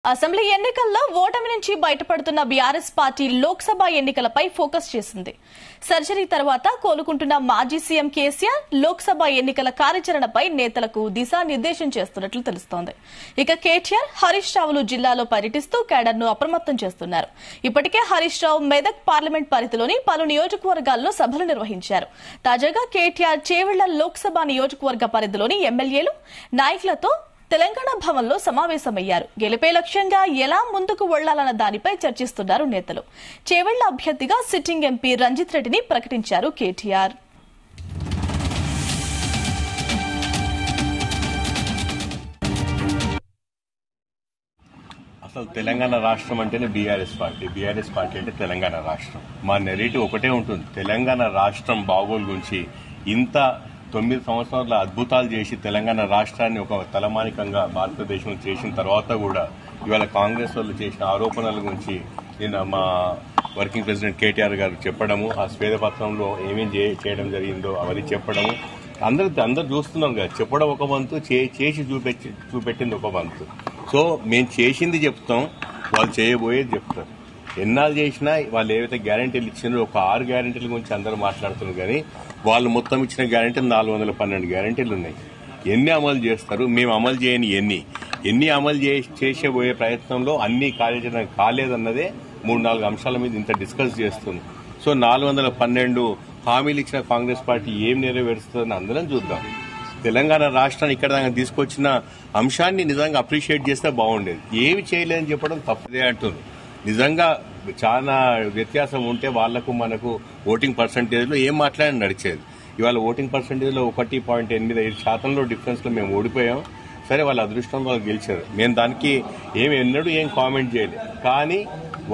Assembly ఎన్నికల్లో ఓటమి నుంచి బయటపడుతున్న బీఆర్ఎస్ పార్టీ లోక్సభ ఎన్నికలపై ఫోకస్ చేసింది. సర్జరీ తర్వాత కోలుకుంటున్న మాజీ సీఎం కేసీఆర్ లోక్సభ ఎన్నికల కార్యాచరణపై నేతలకు దిశానిర్దేశం చేస్తున్నట్లు తెలుస్తోంది. ఇక కేటీఆర్, హరీష్ రావులు జిల్లాలో పర్యటిస్తూ కేడర్ను అప్రమత్తం చేస్తున్నారు. ఇప్పటికే హరీష్ రావు మెదక్ పార్లమెంట్ పరిధిలోని పలు నియోజకవర్గాల్లో సభలు నిర్వహించారు. తాజాగా కేటీఆర్ చేవెళ్ల లోక్సభ నియోజకవర్గ పరిధిలోని ఎమ్మెల్యేలు, నాయకులతో తెలంగాణ భవన్లో సమావేశమయ్యారు. గెలిపే లక్ష్యంగా ఎలా ముందుకు వెళ్లాలన్న దానిపై చర్చిస్తున్నారు నేతలు. చేవెళ్ల అభ్యర్థిగా సిట్టింగ్ ఎంపీ రంజిత్ రెడ్డిని ప్రకటించారు కేటీఆర్. అసలు తెలంగాణ రాష్ట్రం అంటేనే బీఆర్ఎస్ పార్టీ అంటే తెలంగాణ రాష్ట్రం. మా నెరేటివ్ ఒకటే ఉంటుంది, తెలంగాణ రాష్ట్రం బాగోలు గురించి. ఇంత 9 సంవత్సరాల అద్భుతాలు చేసి తెలంగాణ రాష్ట్రాన్ని ఒక తలమానికంగా భారతదేశం చేసిన తర్వాత కూడా ఇవాళ కాంగ్రెస్ వాళ్ళు చేసిన ఆరోపణల గురించి నిన్న మా వర్కింగ్ ప్రెసిడెంట్ కేటీఆర్ గారు చెప్పడము, ఆ శ్వేతపత్రంలో ఏమేం చేయడం జరిగిందో అవన్నీ చెప్పడము, అందరు చూస్తున్నాం కదా. చెప్పడం ఒక వంతు, చేసి చూపెట్టింది ఒక వంతు. సో మేము చేసింది చెప్తాం, వాళ్ళు చేయబోయేది చెప్తారు. ఎన్నాళ్ళు చేసినా వాళ్ళు ఏవైతే గ్యారంటీలు ఇచ్చినారో ఒక 6 గ్యారంటీల గురించి అందరూ మాట్లాడుతున్నారు. కానీ వాళ్ళు మొత్తం ఇచ్చిన గ్యారంటీలు 412 గ్యారంటీలు ఉన్నాయి. ఎన్ని అమలు చేస్తారు? మేము అమలు చేయని ఎన్ని అమలు చేసేబోయే ప్రయత్నంలో అన్ని కార్యాచరణ కాలేదన్నదే 3-4 అంశాల మీద ఇంత డిస్కస్ చేస్తుంది. సో 412 హామీలు ఇచ్చిన కాంగ్రెస్ పార్టీ ఏం నెరవేరుస్తుందని అందరం చూద్దాం. తెలంగాణ రాష్ట్రాన్ని ఇక్కడ దాకా తీసుకొచ్చిన అంశాన్ని నిజంగా అప్రిషియేట్ చేస్తే బాగుండేది. ఏమి చేయలేదని చెప్పడం తప్పదే అంటున్నారు. నిజంగా చాలా వ్యత్యాసం ఉంటే వాళ్లకు మనకు ఓటింగ్ పర్సంటేజ్లో ఏం మాట్లాడి నడిచేది. ఇవాళ ఓటింగ్ పర్సంటేజ్లో 1.85% డిఫరెన్స్లో మేము ఓడిపోయాం. సరే, వాళ్ళ అదృష్టం వాళ్ళు గెలిచారు. మేము దానికి ఎన్నడూ కామెంట్ చేయలేదు. కానీ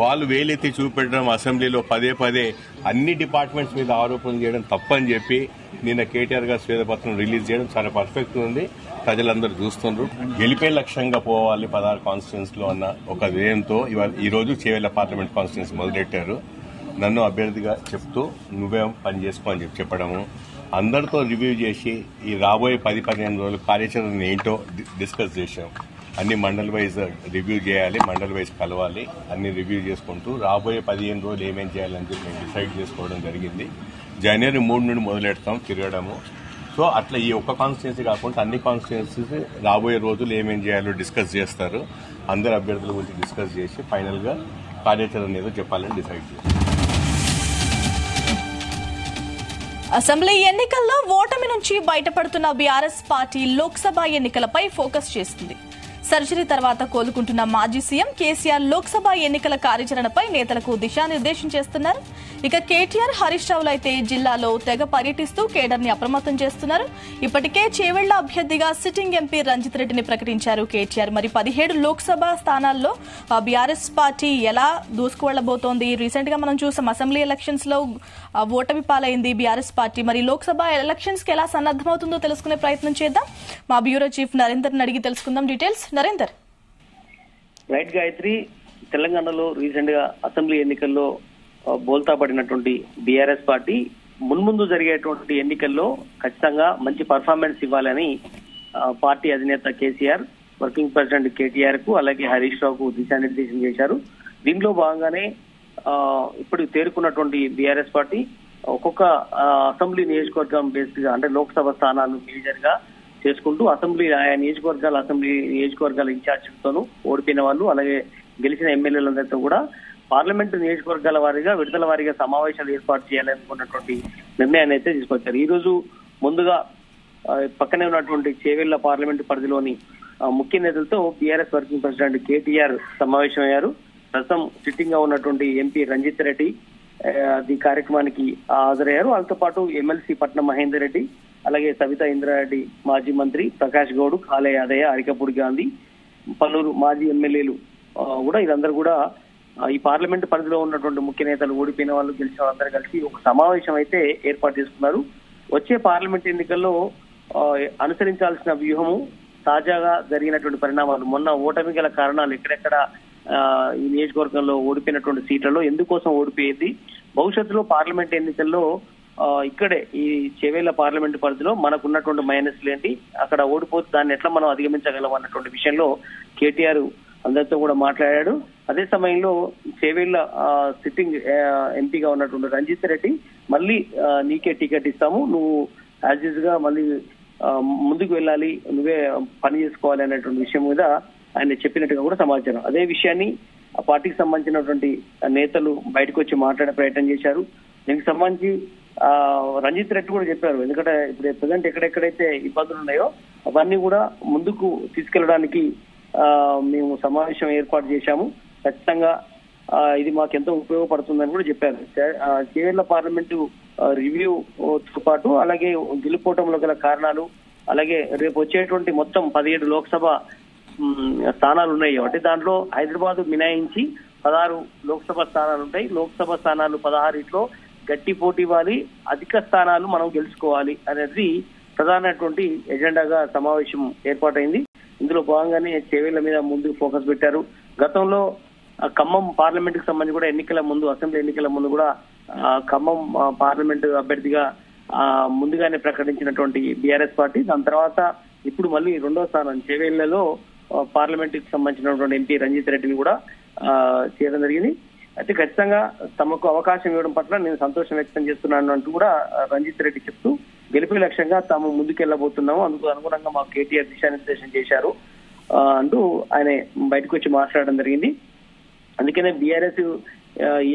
వాళ్ళు వేలెత్తి చూపెట్టడం, అసెంబ్లీలో పదే అన్ని డిపార్ట్మెంట్స్ మీద ఆరోపణలు చేయడం తప్పని చెప్పి నిన్న కేటీఆర్ గారు శ్వేతపత్రం రిలీజ్ చేయడం చాలా పర్ఫెక్ట్ ఉంది. ప్రజలందరూ చూస్తున్నారు. గెలిపే లక్ష్యంగా పోవాలి 16 కాన్స్టిట్యూన్స్ లో అన్న ఒక ధ్యేయంతో ఈ రోజు చేవెళ్ల పార్లమెంట్ కాన్స్టిట్యూన్స్ మొదలెట్టారు. నన్ను అభ్యర్థిగా చెప్తూ నువ్వే పని చేసుకో అని చెప్పడము, అందరితో రివ్యూ చేసి ఈ రాబోయే 10-15 రోజులు కార్యాచరణ ఏంటో డిస్కస్ చేశాం. అన్ని మండల్ వైజ్ రివ్యూ చేయాలి, మండల్ వైజ్ కలవాలి, అన్ని రివ్యూ చేసుకుంటూ రాబోయే 15 రోజులు ఏమేం చేయాలని చెప్పి మేము డిసైడ్ చేసుకోవడం జరిగింది. జనవరి 3 నుండి మొదలెడతాం తిరగడము. సో అట్లా ఈ ఒక్క కాన్స్టిట్యున్సీ కాకుండా అన్ని కాన్స్టిట్యున్సీస్ రాబోయే రోజులు ఏమేం చేయాలో డిస్కస్ చేస్తారు. అందరు అభ్యర్థుల గురించి డిస్కస్ చేసి ఫైనల్ గా కార్యాచరణ ఏదో చెప్పాలని డిసైడ్ చేస్తారు. అసెంబ్లీ ఎన్నికల్లో ఓటమి నుంచి బయటపడుతున్న బీఆర్ఎస్ పార్టీ లోక్సభ ఎన్నికలపై ఫోకస్ చేస్తుంది. సర్జరీ తర్వాత కోలుకుంటున్న మాజీ సీఎం కేసీఆర్ లోక్సభ ఎన్నికల కార్యాచరణపై నేతలకు దిశానిర్దేశం చేస్తున్నారు. ఇక కేటీఆర్, హరీష్ రావులు అయితే జిల్లాలో తెగ పర్యటిస్తూ కేడర్ని అప్రమత్తం చేస్తున్నారు. ఇప్పటికే చేవెళ్ల అభ్యర్థిగా సిట్టింగ్ ఎంపీ రంజిత్ రెడ్డిని ప్రకటించారు కేటీఆర్. మరి 17 లోక్సభ స్థానాల్లో బీఆర్ఎస్ పార్టీ ఎలా దూసుకువెళ్లబోతోంది? రీసెంట్ గా మనం చూసాం, అసెంబ్లీ ఎలక్షన్స్ లో ఓటమి పాలైంది బీఆర్ఎస్ పార్టీ. మరి లోక్సభ ఎలక్షన్స్ కి ఎలా సన్నద్దమవుతుందో తెలుసుకునే ప్రయత్నం చేద్దాం. మా బ్యూరో చీఫ్ నరేందర్ అడిగి తెలుసుకుందాం డీటెయిల్స్. నరేందర్. రైట్ గాయత్రి, తెలంగాణలో రీసెంట్ గా అసెంబ్లీ ఎన్నికల్లో బోల్తా పడినటువంటి బీఆర్ఎస్ పార్టీ మున్ముందు జరిగేటువంటి ఎన్నికల్లో ఖచ్చితంగా మంచి పర్ఫార్మెన్స్ ఇవ్వాలని పార్టీ అధినేత కేసీఆర్, వర్కింగ్ ప్రెసిడెంట్ కేటీఆర్ కు అలాగే హరీష్ రావుకు దిశానిర్దేశం చేశారు. దీనిలో భాగంగానే ఇప్పుడు తేరుకున్నటువంటి బీఆర్ఎస్ పార్టీ ఒక్కొక్క అసెంబ్లీ నియోజకవర్గం బేస్డ్ గా, అంటే లోక్సభ స్థానాలు మేజర్ గా చేసుకుంటూ ఆయా నియోజకవర్గాల ఇన్ఛార్జీలతోనూ ఓడిపోయిన వాళ్ళు అలాగే గెలిచిన ఎమ్మెల్యేలందరితో కూడా పార్లమెంటు నియోజకవర్గాల వారీగా విడతల వారీగా సమావేశాలు ఏర్పాటు చేయాలనుకున్నటువంటి నిర్ణయాన్ని అయితే తీసుకొచ్చారు. ఈ రోజు ముందుగా పక్కనే ఉన్నటువంటి చేవెళ్ల పార్లమెంటు పరిధిలోని ముఖ్య నేతలతో బీఆర్ఎస్ వర్కింగ్ ప్రెసిడెంట్ కేటీఆర్ సమావేశమయ్యారు. ప్రస్తుతం సిట్టింగ్ గా ఉన్నటువంటి ఎంపీ రంజిత్ రెడ్డి ఈ కార్యక్రమానికి హాజరయ్యారు. వాళ్ళతో పాటు ఎమ్మెల్సీ పట్నం మహేందర్ రెడ్డి, అలాగే సవితా ఇంద్రారెడ్డి, మాజీ మంత్రి ప్రకాష్ గౌడ్, కాలే యాదయ్య, అరికపూడి గాంధీ, పలువురు మాజీ ఎమ్మెల్యేలు కూడా ఇదందరూ కూడా ఈ పార్లమెంటు పరిధిలో ఉన్నటువంటి ముఖ్య నేతలు, ఓడిపోయిన వాళ్ళు, గెలిచిన వాళ్ళందరూ కలిసి ఒక సమావేశం అయితే ఏర్పాటు చేసుకున్నారు. వచ్చే పార్లమెంట్ ఎన్నికల్లో అనుసరించాల్సిన వ్యూహము, తాజాగా జరిగినటువంటి పరిణామాలు, మొన్న ఓటమి గల కారణాలు, ఎక్కడెక్కడ ఈ నియోజకవర్గంలో ఓడిపోయినటువంటి సీట్లలో ఎందుకోసం ఓడిపోయేది, భవిష్యత్తులో పార్లమెంట్ ఎన్నికల్లో ఇక్కడే ఈ చేవెళ్ల పార్లమెంటు పరిధిలో మనకున్నటువంటి మైనస్లు ఏంటి, అక్కడ ఓడిపోతే దాన్ని ఎట్లా మనం అధిగమించగలం అన్నటువంటి విషయంలో కేటీఆర్ అందరితో కూడా మాట్లాడాడు. అదే సమయంలో చేవేళ్ల సిట్టింగ్ ఎంపీగా ఉన్నటువంటి రంజిత్ రెడ్డి మళ్ళీ నీకే టికెట్ ఇస్తాము, నువ్వు యాజ్ యూజ్ గా మళ్ళీ ముందుకు వెళ్ళాలి, నువ్వే పని చేసుకోవాలి అనేటువంటి విషయం మీద ఆయన చెప్పినట్టుగా కూడా సమాచారం. అదే విషయాన్ని ఆ పార్టీకి సంబంధించినటువంటి నేతలు బయటకు వచ్చి మాట్లాడే ప్రయత్నం చేశారు. దీనికి సంబంధించి రంజిత్ రెడ్డి కూడా చెప్పారు, ఎందుకంటే ఇప్పుడు ప్రజెంట్ ఎక్కడెక్కడైతే ఇబ్బందులు ఉన్నాయో అవన్నీ కూడా ముందుకు తీసుకెళ్లడానికి మేము సమావేశం ఏర్పాటు చేశాము, ఖచ్చితంగా ఇది మాకెంతో ఉపయోగపడుతుందని కూడా చెప్పారు. చేవేళ్ల పార్లమెంటు రివ్యూతో పాటు అలాగే గెలుపోవటంలో గల కారణాలు, అలాగే రేపు వచ్చేటువంటి మొత్తం 17 లోక్సభ స్థానాలు ఉన్నాయి కాబట్టి దాంట్లో హైదరాబాద్ మినాయించి 16 లోక్సభ స్థానాలు ఉంటాయి. లోక్సభ స్థానాలు 16లో గట్టి పోటీ ఇవ్వాలి, అధిక స్థానాలు మనం గెలుచుకోవాలి అనేది ప్రధానటువంటి ఎజెండాగా సమావేశం ఏర్పాటైంది. ఇందులో భాగంగానే చేవేళ్ల మీద ముందు ఫోకస్ పెట్టారు. గతంలో ఖమ్మం పార్లమెంట్ కి సంబంధించి కూడా ఎన్నికల ముందు, అసెంబ్లీ ఎన్నికల ముందు కూడా ఖమ్మం పార్లమెంటు అభ్యర్థిగా ముందుగానే ప్రకటించినటువంటి బీఆర్ఎస్ పార్టీ, దాని తర్వాత ఇప్పుడు మళ్ళీ 2వ స్థానం చేవేళ్లలో పార్లమెంట్ కి సంబంధించినటువంటి ఎంపీ రంజిత్ రెడ్డిని కూడా చేయడం జరిగింది. అయితే ఖచ్చితంగా తమకు అవకాశం ఇవ్వడం పట్ల నేను సంతోషం వ్యక్తం చేస్తున్నాను అంటూ కూడా రంజిత్ రెడ్డి చెప్తూ గెలుపు లక్ష్యంగా తాము ముందుకెళ్లబోతున్నాము, అందుకు అనుగుణంగా మాకు కేటీఆర్ దిశానిర్దేశం చేశారు అంటూ ఆయన బయటకు వచ్చి మాట్లాడడం జరిగింది. అందుకనే బీఆర్ఎస్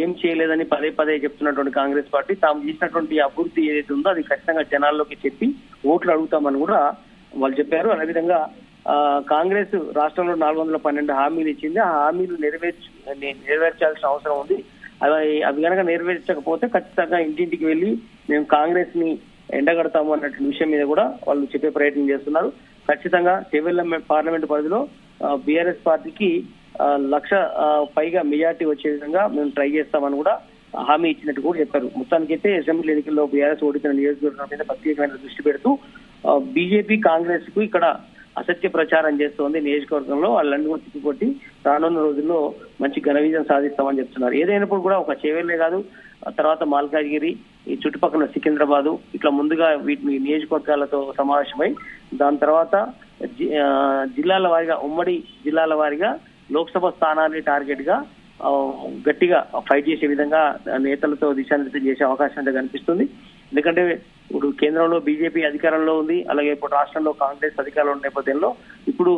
ఏం చేయలేదని పదే పదే చెప్తున్నటువంటి కాంగ్రెస్ పార్టీ తాము చేసినటువంటి అభివృద్ధి ఏదైతే ఉందో అది ఖచ్చితంగా జనాల్లోకి చెప్పి ఓట్లు అడుగుతామని కూడా వాళ్ళు చెప్పారు. అదేవిధంగా కాంగ్రెస్ రాష్ట్రంలో 412 హామీలు ఇచ్చింది, ఆ హామీలు నెరవేర్చాల్సిన అవసరం ఉంది. అవి కనుక నెరవేర్చకపోతే ఖచ్చితంగా ఇంటింటికి వెళ్లి మేము కాంగ్రెస్ ని ఎండగడతాము అన్నటువంటి విషయం మీద కూడా వాళ్ళు చెప్పే ప్రయత్నం చేస్తున్నారు. ఖచ్చితంగా చేవేళ్ల పార్లమెంట్ పరిధిలో బీఆర్ఎస్ పార్టీకి 1,00,000 పైగా మెజార్టీ వచ్చే విధంగా మేము ట్రై చేస్తామని కూడా హామీ ఇచ్చినట్టు కూడా చెప్పారు. మొత్తానికైతే అసెంబ్లీ ఎన్నికల్లో బీఆర్ఎస్ ఓడిచిన నియోజకవర్గం మీద ప్రత్యేకమైన దృష్టి పెడుతూ బీజేపీ కాంగ్రెస్ కు ఇక్కడ అసత్య ప్రచారం చేస్తోంది. నియోజకవర్గంలో వాళ్ళని కూడా తిప్పికొట్టి రానున్న రోజుల్లో మంచి ఘన విజయం సాధిస్తామని చెప్తున్నారు. ఏదైనప్పుడు కూడా ఒక చేవేళ్లే కాదు, తర్వాత మాల్కాజ్గిరి, ఈ చుట్టుపక్కల సికింద్రాబాదు, ఇట్లా ముందుగా వీటిని నియోజకవర్గాలతో సమావేశమై దాని తర్వాత జిల్లాల వారీగా, ఉమ్మడి జిల్లాల వారీగా లోక్సభ స్థానాన్ని టార్గెట్ గా గట్టిగా ఫైట్ చేసే విధంగా నేతలతో దిశానిర్దేశం చేసే అవకాశం అయితే కనిపిస్తుంది. ఎందుకంటే ఇప్పుడు కేంద్రంలో బీజేపీ అధికారంలో ఉంది, అలాగే ఇప్పుడు రాష్ట్రంలో కాంగ్రెస్ అధికారంలో ఉన్న నేపథ్యంలో ఇప్పుడు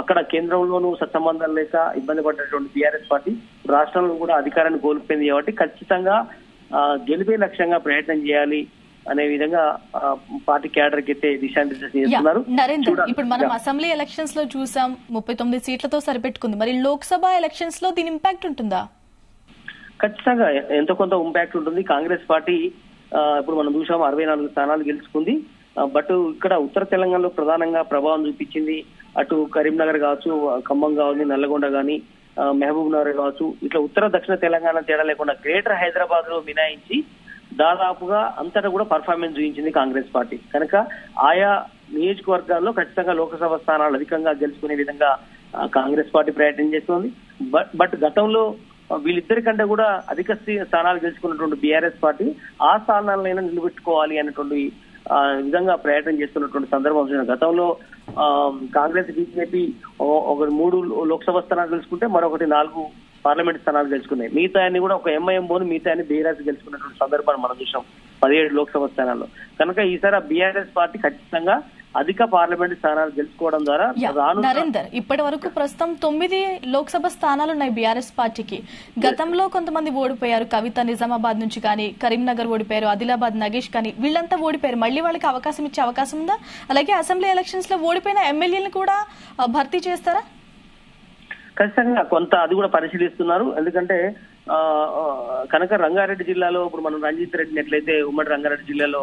అక్కడ కేంద్రంలోనూ సత్సంబంధాలు లేక ఇబ్బంది పడ్డటువంటి బీఆర్ఎస్ పార్టీ రాష్ట్రంలో కూడా అధికారాన్ని కోల్పోయింది కాబట్టి ఖచ్చితంగా గెలిపే లక్ష్యంగా ప్రయత్నం చేయాలి అనే విధంగా పార్టీ క్యాడర్ కి అయితే దిశానిర్దేశం చేస్తున్నారు. నరేందర్, ఇప్పుడు మనం అసెంబ్లీ ఎలక్షన్స్ లో చూసాం 39 సీట్లతో సరిపెట్టుకుంది, మరి లోక్సభ ఎలక్షన్స్ లో దీని ఇంపాక్ట్ ఉంటుందా? ఖచ్చితంగా ఎంతో కొంత ఇంపాక్ట్ ఉంటుంది. కాంగ్రెస్ పార్టీ ఇప్పుడు మనం చూసాం 64 స్థానాలు గెలుచుకుంది. బట్ ఇక్కడ ఉత్తర తెలంగాణలో ప్రధానంగా ప్రభావం చూపించింది. అటు కరీంనగర్ కావచ్చు, ఖమ్మం కావచ్చు, నల్లగొండ గాని, మహబూబ్ నగర్ కావచ్చు, ఇట్లా ఉత్తర దక్షిణ తెలంగాణ తేడా లేకుండా గ్రేటర్ హైదరాబాద్ లో మినాయించి దాదాపుగా అంతటా కూడా పర్ఫార్మెన్స్ చూపించింది కాంగ్రెస్ పార్టీ. కనుక ఆయా నియోజకవర్గాల్లో ఖచ్చితంగా లోక్సభ స్థానాలు అధికంగా గెలుచుకునే విధంగా కాంగ్రెస్ పార్టీ ప్రయత్నం చేస్తోంది. బట్ గతంలో వీళ్ళిద్దరి కంటే కూడా అధిక స్థానాలు గెలుచుకున్నటువంటి బీఆర్ఎస్ పార్టీ ఆ స్థానాలనైనా నిలబెట్టుకోవాలి అనేటువంటి విధంగా ప్రయత్నం చేస్తున్నటువంటి సందర్భం. గతంలో కాంగ్రెస్ బీజేపీ ఒక 3 లోక్సభ స్థానాలు గెలుచుకుంటే మరొకటి 4 పార్లమెంట్ స్థానాలు గెలుచుకున్నాయి. మిగతా అన్ని కూడా ఒక ఎంఐఎం బోను మిగతా అన్ని బీఆర్ఎస్ గెలుచుకున్నటువంటి సందర్భాన్ని మనం చూసాం 17 లోక్సభ స్థానాల్లో. కనుక ఈసారి బీఆర్ఎస్ పార్టీ ఖచ్చితంగా అధిక పార్లమెంట్ స్థానాలు గెలుచుకోవడం ద్వారా నరేందర్, ఇప్పటి వరకు ప్రస్తుతం 9 లోక్సభ స్థానాలు ఉన్నాయి బీఆర్ఎస్ పార్టీకి. గతంలో కొంతమంది ఓడిపోయారు, కవిత నిజామాబాద్ నుంచి కానీ, కరీంనగర్ ఓడిపోయారు, ఆదిలాబాద్ నగేష్ కానీ, వీళ్ళంతా ఓడిపోయారు. మళ్ళీ వాళ్ళకి అవకాశం ఇచ్చే అవకాశం ఉందా? అలాగే అసెంబ్లీ ఎలక్షన్స్ లో ఓడిపోయిన ఎమ్మెల్యేలను కూడా భర్తీ చేస్తారా? ఖచ్చితంగా కొంత అది కూడా పరిశీలిస్తున్నారు. ఎందుకంటే కనుక రంగారెడ్డి జిల్లాలో ఇప్పుడు మనం రంజిత్ రెడ్డిని ఎట్లయితే ఉమ్మడి రంగారెడ్డి జిల్లాలో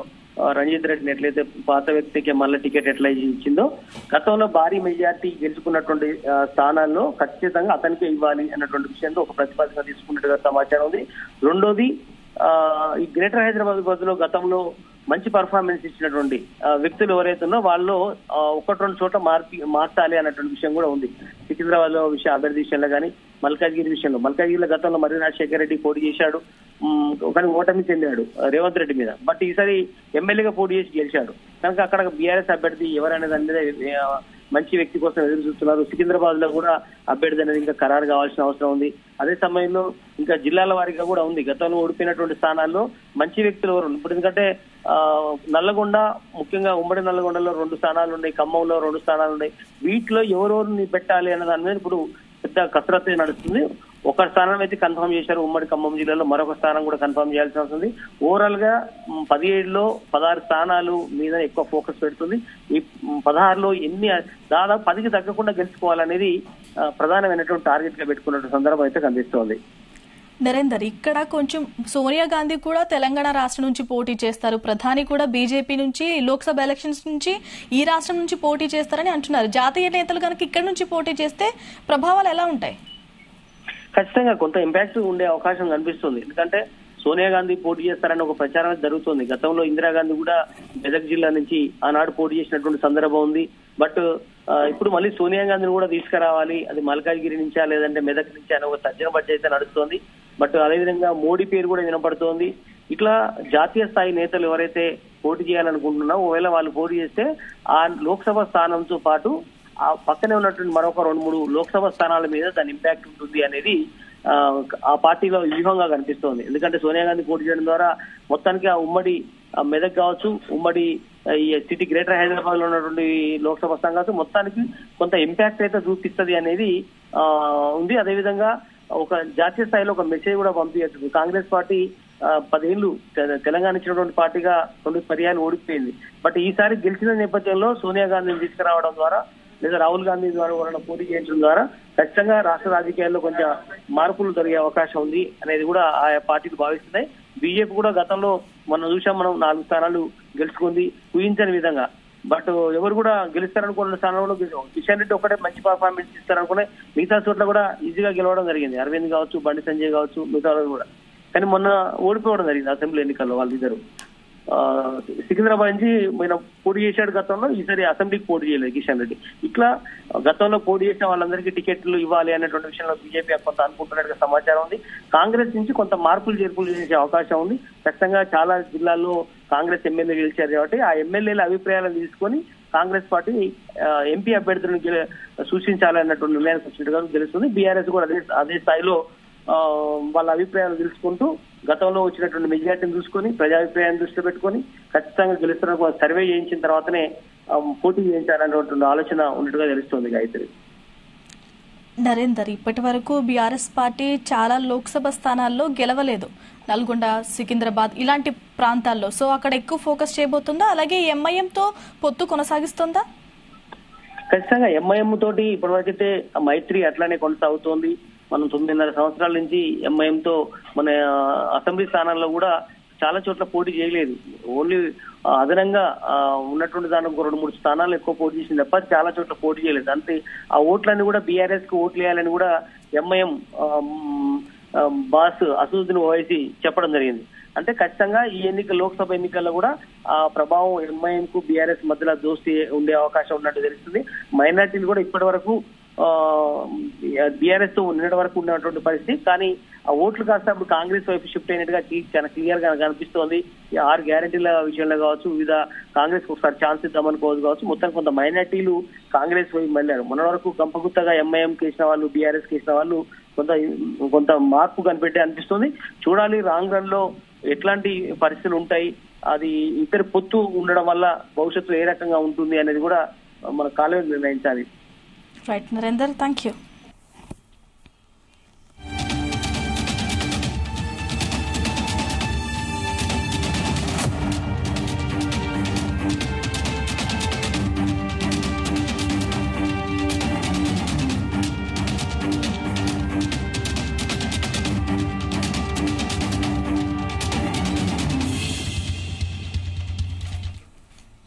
రంజిత్ రెడ్డిని ఎట్లయితే పాత వ్యక్తికి మళ్ళీ టికెట్ ఎట్లా ఇచ్చిందో గతంలో భారీ మెజార్టీ గెలుచుకున్నటువంటి స్థానాల్లో ఖచ్చితంగా అతనికే ఇవ్వాలి అన్నటువంటి విషయంలో ఒక ప్రతిపాదన తీసుకున్నట్టుగా సమాచారం ఉంది. రెండోది ఈ గ్రేటర్ హైదరాబాద్ బదులు గతంలో మంచి పర్ఫార్మెన్స్ ఇచ్చినటువంటి వ్యక్తులు ఎవరైతే ఉన్నో వాళ్ళు 1-2 చోట్ల మార్చాలి అన్నటువంటి విషయం కూడా ఉంది. సికింద్రాబాద్ లో అభ్యర్థి విషయంలో కానీ, మల్కాజ్గిరి విషయంలో, మల్కాజ్గిరిలో గతంలో మర్రి రాజశేఖర రెడ్డి పోటీ చేశాడు, కానీ ఓటమి చెందాడు రేవంత్ రెడ్డి మీద. బట్ ఈసారి ఎమ్మెల్యేగా పోటీ చేసి గెలిచాడు. కనుక అక్కడ బీఆర్ఎస్ అభ్యర్థి ఎవరైనా దాని మీద మంచి వ్యక్తి కోసం ఎదురు చూస్తున్నారు. సికింద్రాబాద్ లో కూడా అభ్యర్థి అనేది ఇంకా ఖరారు కావాల్సిన అవసరం ఉంది. అదే సమయంలో ఇంకా జిల్లాల వారీగా కూడా ఉంది. గతంలో ఓడిపోయినటువంటి స్థానాల్లో మంచి వ్యక్తులు ఎవరు ఇప్పుడు, ఎందుకంటే నల్లగొండ, ముఖ్యంగా ఉమ్మడి నల్లగొండలో 2 స్థానాలు ఉన్నాయి, ఖమ్మంలో 2 స్థానాలు ఉన్నాయి. వీటిలో ఎవరెవరిని పెట్టాలి అన్న దాని మీద ఇప్పుడు పెద్ద కసరత్తు నడుస్తుంది. ఒక స్థానం అయితే కన్ఫర్మ్ చేశారు ఉమ్మడి ఖమ్మం జిల్లాలో, మరొక స్థానం కూడా కన్ఫర్మ్ చేయాల్సి వస్తుంది. ఓవరాల్ గా 17లో 16 స్థానాలు మీద ఎక్కువ ఫోకస్ పెడుతుంది. ఈ 16లో దాదాపు 10కి తగ్గకుండా గెలుచుకోవాలనేది ప్రధానమైనటువంటి టార్గెట్ గా పెట్టుకున్న సందర్భం అయితే కనిపిస్తోంది. నరేందర్, ఇక్కడ కొంచెం సోనియా గాంధీ కూడా తెలంగాణ రాష్ట్రం నుంచి పోటీ చేస్తారు, ప్రధాని కూడా బీజేపీ నుంచి లోక్సభ ఎలక్షన్స్ నుంచి ఈ రాష్ట్రం నుంచి పోటీ చేస్తారని అంటున్నారు. జాతీయ నేతలు కనుక ఇక్కడ నుంచి పోటీ చేస్తే ప్రభావాలు ఎలా ఉంటాయి? ఖచ్చితంగా కొంత ఇంపాక్ట్ ఉండే అవకాశం కనిపిస్తుంది. ఎందుకంటే సోనియా గాంధీ పోటీ చేస్తారని ఒక ప్రచారం జరుగుతుంది. గతంలో ఇందిరాగాంధీ కూడా మెదక్ జిల్లా నుంచి ఆనాడు పోటీ చేసినటువంటి సందర్భం ఉంది. బట్ ఇప్పుడు మళ్ళీ సోనియా గాంధీని కూడా తీసుకురావాలి, అది మల్కాజ్గిరి నుంచా లేదంటే మెదక్ నుంచా అని ఒక తర్జన బడ్జెట్ అయితే నడుస్తోంది. బట్ అదేవిధంగా మోడీ పేరు కూడా వినపడుతోంది. ఇట్లా జాతీయ స్థాయి నేతలు ఎవరైతే పోటీ చేయాలనుకుంటున్నారో ఒకవేళ వాళ్ళు పోటీ చేస్తే ఆ లోక్సభ స్థానంతో పాటు ఆ పక్కనే ఉన్నటువంటి మరొక 2-3 లోక్సభ స్థానాల మీద దాని ఇంపాక్ట్ ఉంటుంది అనేది ఆ పార్టీలో వ్యూహంగా కనిపిస్తోంది. ఎందుకంటే సోనియా గాంధీ పోటీ చేయడం ద్వారా మొత్తానికి ఆ ఉమ్మడి మెదక్ కావచ్చు, ఉమ్మడి ఈ సిటీ గ్రేటర్ హైదరాబాద్ లో ఉన్నటువంటి లోక్సభ స్థానం కావచ్చు, మొత్తానికి కొంత ఇంపాక్ట్ అయితే చూపిస్తుంది అనేది ఉంది. అదేవిధంగా ఒక జాతీయ స్థాయిలో ఒక మెసేజ్ కూడా పంపించచ్చు. కాంగ్రెస్ పార్టీ 10 ఏళ్లు తెలంగాణ ఇచ్చినటువంటి పార్టీగా 2 పర్యాలు ఓడిపోయింది. బట్ ఈసారి గెలిచిన నేపథ్యంలో సోనియా గాంధీని తీసుకురావడం ద్వారా లేదా రాహుల్ గాంధీ ద్వారా ఎవరైనా పోటీ చేయించడం ద్వారా ఖచ్చితంగా రాష్ట్ర రాజకీయాల్లో కొంచెం మార్పులు జరిగే అవకాశం ఉంది అనేది కూడా ఆయా పార్టీలు భావిస్తున్నాయి. బీజేపీ కూడా గతంలో మనం 4 స్థానాలు గెలుచుకుంది ఊహించని విధంగా. బట్ ఎవరు కూడా గెలుస్తారనుకున్న స్థానంలో కిషన్ రెడ్డి ఒకటే మంచి పర్ఫార్మెన్స్ ఇస్తారనుకునే మిగతా చోట్ల కూడా ఈజీగా గెలవడం జరిగింది. అరవింద్ కావచ్చు, బండి సంజయ్ కావచ్చు, మిగతా కూడా. కానీ మొన్న ఓడిపోవడం జరిగింది అసెంబ్లీ ఎన్నికల్లో వాళ్ళిద్దరు. సికింద్రాబాద్ నుంచి ఆయన పోటీ చేశాడు గతంలో, ఈసారి అసెంబ్లీకి పోటీ చేయలేదు కిషన్ రెడ్డి. ఇట్లా గతంలో పోటీ చేసిన వాళ్ళందరికీ టికెట్లు ఇవ్వాలి అనేటువంటి విషయంలో బీజేపీ కొంత అనుకుంటున్నట్టుగా సమాచారం ఉంది. కాంగ్రెస్ నుంచి కొంత మార్పులు చేర్పులు చేసే అవకాశం ఉంది. ఖచ్చితంగా చాలా జిల్లాల్లో కాంగ్రెస్ ఎమ్మెల్యే గెలిచారు కాబట్టి ఆ ఎమ్మెల్యేల అభిప్రాయాలను తీసుకొని కాంగ్రెస్ పార్టీ ఎంపీ అభ్యర్థులను సూచించాలన్నటువంటి నిర్ణయానికి వచ్చినట్టుగా తెలుస్తుంది. బీఆర్ఎస్ కూడా అదే స్థాయిలో వాళ్ళ అభిప్రాయాలు తెలుసుకుంటూ గతంలో వచ్చినటువంటి మెజార్టీని చూసుకొని ప్రజాభిప్రాయాన్ని దృష్టిలో పెట్టుకొని ఖచ్చితంగా గెలుస్తున్న సర్వే చేయించిన తర్వాతనే పోటీ చేయించాలనేటువంటి ఆలోచన ఉన్నట్టుగా తెలుస్తోంది. గాయత్రి. నరేందర్, ఇప్పటి వరకు బీఆర్ఎస్ పార్టీ చాలా లోక్సభ స్థానాల్లో గెలవలేదు, నల్గొండ, సికింద్రాబాద్ ఇలాంటి ప్రాంతాల్లో. సో అక్కడ ఎక్కువ ఫోకస్ చేయబోతుందా? అలాగే ఎంఐఎంతో పొత్తు కొనసాగిస్తుందా? ఖచ్చితంగా ఎంఐఎం తోటి ఇప్పటివరకైతే మైత్రి అట్లానే కొనసాగుతోంది. మనం 9.5 సంవత్సరాల నుంచి ఎంఐఎంతో మన అసెంబ్లీ స్థానాల్లో కూడా చాలా చోట్ల పోటీ చేయలేదు. ఓన్లీ అదనంగా ఉన్నటువంటి దానికి 2-3 స్థానాలు ఎక్కువ పోటీ చేసింది తప్ప చాలా చోట్ల పోటీ చేయలేదు. అంతే ఆ ఓట్లన్నీ కూడా బీఆర్ఎస్ కు ఓట్లు వేయాలని కూడా ఎంఐఎం బాస్ అసదుద్దీన్ ఓవైసీ చెప్పడం జరిగింది. అంటే ఖచ్చితంగా ఈ లోక్సభ ఎన్నికల్లో కూడా ఆ ప్రభావం ఎంఐఎం కు బీఆర్ఎస్ మధ్యలో దోస్తీ ఉండే అవకాశం ఉన్నట్టు తెలుస్తుంది. మైనార్టీలు కూడా ఇప్పటి వరకు బీఆర్ఎస్ తో నిన్నటి వరకు ఉన్నటువంటి పరిస్థితి, కానీ ఆ ఓట్లు కాస్త ఇప్పుడు కాంగ్రెస్ వైపు షిఫ్ట్ అయినట్టుగా చాలా క్లియర్ గా కనిపిస్తోంది. 6 గ్యారెంటీల విషయంలో కావచ్చు, వివిధ కాంగ్రెస్ ఒకసారి ఛాన్స్ ఇద్దామనుకోవచ్చు కావచ్చు, మొత్తం కొంత మైనార్టీలు కాంగ్రెస్ వైపు వెళ్ళారు. మొన్న వరకు గంపగుత్తగా ఎంఐఎం కేసిన వాళ్ళు, బీఆర్ఎస్ కేసిన వాళ్ళు కొంత మార్పు కనిపెట్టే అనిపిస్తుంది. చూడాలి రాంగ్ రన్ లో ఎట్లాంటి పరిస్థితులు ఉంటాయి, అది ఇద్దరు పొత్తు ఉండడం వల్ల భవిష్యత్తు ఏ రకంగా ఉంటుంది అనేది కూడా మన కాలం నిర్ణయించాలి. Right Narender, thank you.